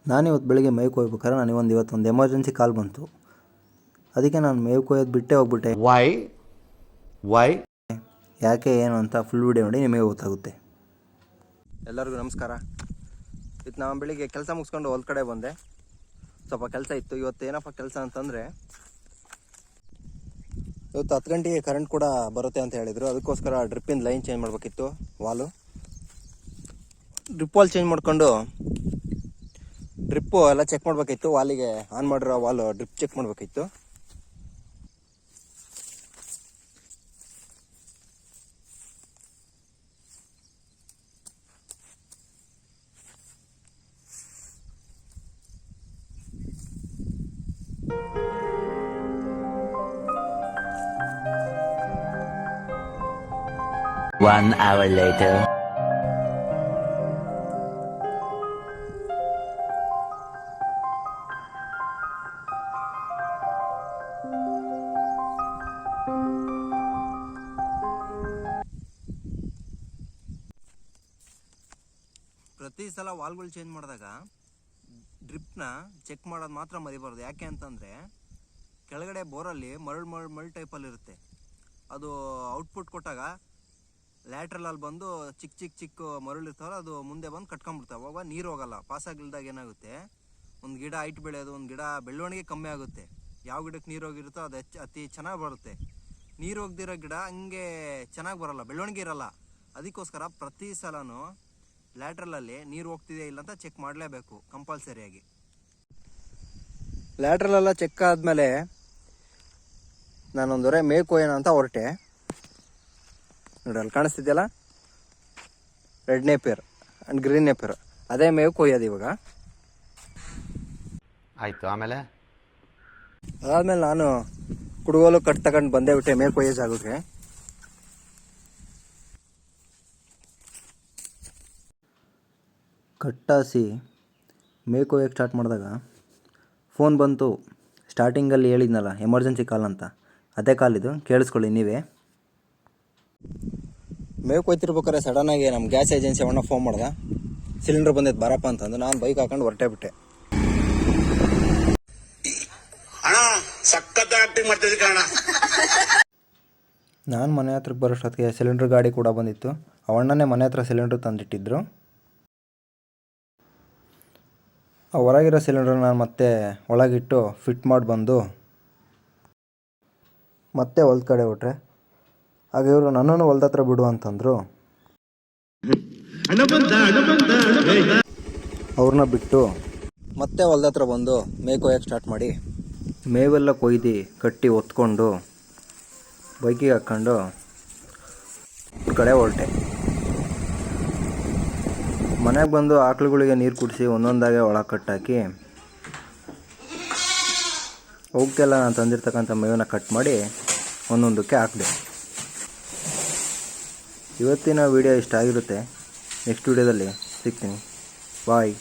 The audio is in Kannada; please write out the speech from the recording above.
ನಾನಿವತ್ತು ಬೆಳಿಗ್ಗೆ ಮೇವು ಕೊಯ್ಬೇಕಾದ್ರೆ ನನಗೊಂದು ಇವತ್ತೊಂದು ಎಮರ್ಜೆನ್ಸಿ ಕಾಲ್ ಬಂತು. ಅದಕ್ಕೆ ನಾನು ಮೇವು ಕೊಯ್ಯೋದು ಬಿಟ್ಟೇ ಹೋಗ್ಬಿಟ್ಟೆ. ವೈ ಯಾಕೆ ಏನು ಅಂತ ಫುಲ್ ವಿಡಿಯೋ ನೋಡಿ ನಿಮಗೆ ಗೊತ್ತಾಗುತ್ತೆ. ಎಲ್ಲರಿಗೂ ನಮಸ್ಕಾರ. ಇವತ್ತು ನಾನು ಬೆಳಿಗ್ಗೆ ಕೆಲಸ ಮುಗಿಸ್ಕೊಂಡು ಹೊಲ ಕಡೆ ಬಂದೆ. ಸ್ವಲ್ಪ ಕೆಲಸ ಇತ್ತು. ಇವತ್ತು ಏನಪ್ಪ ಕೆಲಸ ಅಂತಂದರೆ, ಇವತ್ತು 10 ಗಂಟೆಗೆ ಕರೆಂಟ್ ಕೂಡ ಬರುತ್ತೆ ಅಂತ ಹೇಳಿದರು. ಅದಕ್ಕೋಸ್ಕರ ಡ್ರಿಪ್ಪಿಂದ ಲೈನ್ ಚೇಂಜ್ ಮಾಡಬೇಕಿತ್ತು. ಡ್ರಿಪ್ ವಾಲ್ ಚೇಂಜ್ ಮಾಡಿಕೊಂಡು ಡ್ರಿಪ್ಪು ಎಲ್ಲ ಚೆಕ್ ಮಾಡಬೇಕಿತ್ತು. ವಾಲಿಗೆ ಆನ್ ಮಾಡಿರೋ ವಾಲು ಡ್ರಿಪ್ ಚೆಕ್ ಮಾಡಬೇಕಿತ್ತು. One hour later. ಪ್ರತಿ ಸಲ ವಾಲ್ಗಳು ಚೇಂಜ್ ಮಾಡಿದಾಗ ಡ್ರಿಪ್ನ ಚೆಕ್ ಮಾಡೋದು ಮಾತ್ರ ಮರಿಬಾರ್ದು. ಯಾಕೆ ಅಂತಂದರೆ, ಕೆಳಗಡೆ ಬೋರಲ್ಲಿ ಮರಳು ಟೈಪಲ್ಲಿ ಇರುತ್ತೆ. ಅದು ಔಟ್ಪುಟ್ ಕೊಟ್ಟಾಗ ಲ್ಯಾಟ್ರಲಲ್ಲಿ ಬಂದು ಚಿಕ್ಕ ಮರಳು ಇರ್ತಾವಲ್ಲ, ಅದು ಮುಂದೆ ಬಂದು ಕಟ್ಕೊಂಡ್ಬಿಡ್ತಾವೆ. ಅವಾಗ ನೀರು ಹೋಗಲ್ಲ. ಪಾಸಾಗಿಲ್ದಾಗ ಏನಾಗುತ್ತೆ, ಒಂದು ಗಿಡ ಹೈಟ್ ಬೆಳೆಯೋದು, ಒಂದು ಗಿಡ ಬೆಳವಣಿಗೆ ಕಮ್ಮಿ ಆಗುತ್ತೆ. ಯಾವ ಗಿಡಕ್ಕೆ ನೀರು ಹೋಗಿರುತ್ತೋ ಅದು ಅತಿ ಚೆನ್ನಾಗಿ ಬರುತ್ತೆ. ನೀರು ಹೋಗ್ದಿರೋ ಗಿಡ ಹಂಗೆ ಚೆನ್ನಾಗಿ ಬರೋಲ್ಲ, ಬೆಳವಣಿಗೆ ಇರೋಲ್ಲ. ಅದಕ್ಕೋಸ್ಕರ ಪ್ರತಿ ಸಲನೂ ಲ್ಯಾಟ್ರಲಲ್ಲಿ ನೀರು ಹೋಗ್ತಿದೆಯಾ ಇಲ್ಲ ಅಂತ ಚೆಕ್ ಮಾಡಲೇಬೇಕು ಕಂಪಲ್ಸರಿಯಾಗಿ. ಲ್ಯಾಟ್ರಲೆಲ್ಲ ಚೆಕ್ ಆದಮೇಲೆ ನಾನೊಂದೊರೆ ಮೇವು ಕೊಯ್ಯೋಣ ಅಂತ ಹೊರಟೆ. ನೋಡಿ, ಅಲ್ಲಿ ಕಾಣಿಸ್ತಿದೆಯಲ್ಲ, red napier and green napier, ಅದೇ ಮೇವು ಕೊಯ್ಯೋದು ಇವಾಗ. ಆಯಿತು. ಅದಾದಮೇಲೆ ನಾನು ಕುಡುಗೋಲು ಕಟ್ ತಗೊಂಡು ಬಂದೇ ಬಿಟ್ಟೆ ಮೇವು ಕೊಯ್ಯೋ ಜಾಗಕ್ಕೆ. ಕಟ್ಟಾಸಿ ಮೇವು ಕೊಯ್ಯೋಕ್ಕೆ ಸ್ಟಾರ್ಟ್ ಮಾಡಿದಾಗ ಫೋನ್ ಬಂತು. ಸ್ಟಾರ್ಟಿಂಗಲ್ಲಿ ಹೇಳಿದ್ನಲ್ಲ ಎಮರ್ಜೆನ್ಸಿ ಕಾಲ್ ಅಂತ, ಅದೇ ಕಾಲ್ ಇದು, ಕೇಳಿಸ್ಕೊಳ್ಳಿ ನೀವೇ. ಮೇವು ಕೊಯ್ತಿರ್ಬೇಕಾದ್ರೆ ಸಡನ್ನಾಗಿ ನಮ್ಮ ಗ್ಯಾಸ್ ಏಜೆನ್ಸಿ ಅವಣ್ಣ ಫೋನ್ ಮಾಡ್ದೆ. ಸಿಲಿಂಡರ್ ಬಂದೈತೆ ಬರಪ್ಪ ಅಂತಂದು ನಾನು ಬೈಕ್ ಹಾಕೊಂಡು ಹೊರಟೇ ಬಿಟ್ಟೆ. ನಾನು ಮನೆ ಹತ್ರಕ್ಕೆ ಬರೋಷ್ಟೊತ್ತಿಗೆ ಸಿಲಿಂಡರ್ ಗಾಡಿ ಕೂಡ ಬಂದಿತ್ತು. ಅವಣ್ಣನೇ ಮನೆ ಹತ್ರ ಸಿಲಿಂಡರ್ ತಂದಿಟ್ಟಿದ್ರು. ಆ ಹೊರಗಿರೋ ಸಿಲಿಂಡರ್ ನಾನು ಮತ್ತೆ ಒಳಗಿಟ್ಟು ಫಿಟ್ ಮಾಡಿ ಬಂದು ಮತ್ತೆ ಹೊಲ್ದ ಕಡೆ ಹೊಟ್ರೆ. ಆಗ ಇವರು ನನ್ನನ್ನು ಹೊಲ್ದ ಹತ್ರ ಬಿಡು ಅಂತಂದರು. ಅವ್ರನ್ನ ಬಿಟ್ಟು ಮತ್ತೆ ಹೊಲ್ದ ಹತ್ರ ಬಂದು ಮೇವು ಕೊಯ್ಯೋಕ್ಕೆ ಸ್ಟಾರ್ಟ್ ಮಾಡಿ, ಮೇವೆಲ್ಲ ಕೊಯ್ದು ಕಟ್ಟಿ ಒತ್ಕೊಂಡು ಬೈಕಿಗೆ ಹಾಕ್ಕೊಂಡು ಅವ್ರ ಕಡೆ ಹೊರಟೆ. ಮನೆಗೆ ಬಂದು ಆಕಳುಗಳಿಗೆ ನೀರು ಕುಡಿಸಿ ಒಂದೊಂದಾಗೆ ಒಳಗೆ ಕಟ್ಟಾಕಿ ಅವಕ್ಕೆಲ್ಲ ನಾನು ತಂದಿರ್ತಕ್ಕಂಥ ಮೇವನ್ನ ಕಟ್ ಮಾಡಿ ಒಂದೊಂದಕ್ಕೆ ಹಾಕಿದೆ. ಇವತ್ತಿನ ವಿಡಿಯೋ ಇಷ್ಟ ಆಗಿರುತ್ತೆ. ನೆಕ್ಸ್ಟ್ ವಿಡಿಯೋದಲ್ಲಿ ಸಿಗ್ತೀನಿ. ಬಾಯ್.